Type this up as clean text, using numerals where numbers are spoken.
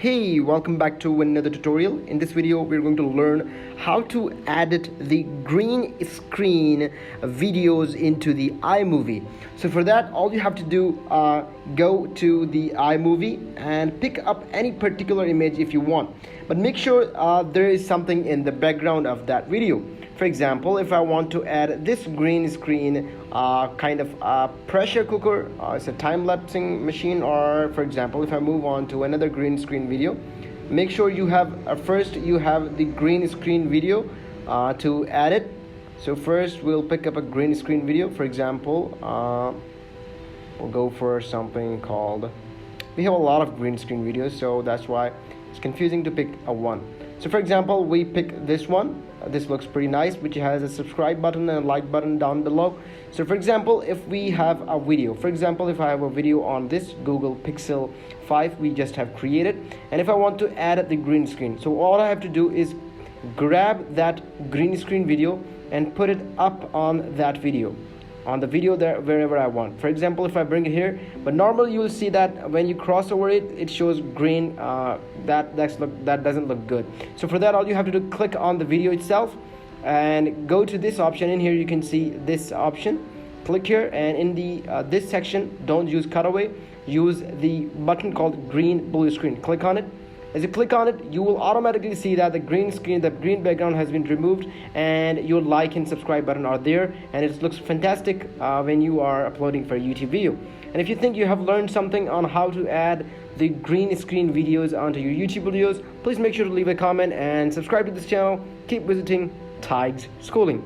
Hey, welcome back to another tutorial. In this video we're going to learn how to edit the green screen videos into the iMovie. So for that, all you have to do, go to the iMovie and pick up any particular image if you want, but make sure there is something in the background of that video. For example, if I want to add this green screen kind of pressure cooker, it's a time-lapsing machine, or for example, if I move on to another green screen video, make sure you have first you have the green screen video to add it. So first we'll pick up a green screen video. For example, we'll go for something called, we have a lot of green screen videos, so that's why it's confusing to pick a one. So for example, we pick this one. This looks pretty nice, which has a subscribe button and a like button down below. So for example, if we have a video, for example, if I have a video on this Google Pixel 5 we just have created, and if I want to add the green screen, so all I have to do is grab that green screen video and put it up on that video, on the video there wherever I want. For example, if I bring it here, but normally you will see that when you cross over it, it shows green. That doesn't look good. So for that, all you have to do, click on the video itself and go to this option. In here you can see this option. Click here, and in the this section, don't use cutaway, use the button called green blue screen. Click on it. As you click on it, you will automatically see that the green screen, the green background has been removed, and your like and subscribe button are there, and it looks fantastic when you are uploading for a YouTube video. And if you think you have learned something on how to add the green screen videos onto your YouTube videos, please make sure to leave a comment and subscribe to this channel. Keep visiting Tig's Schooling.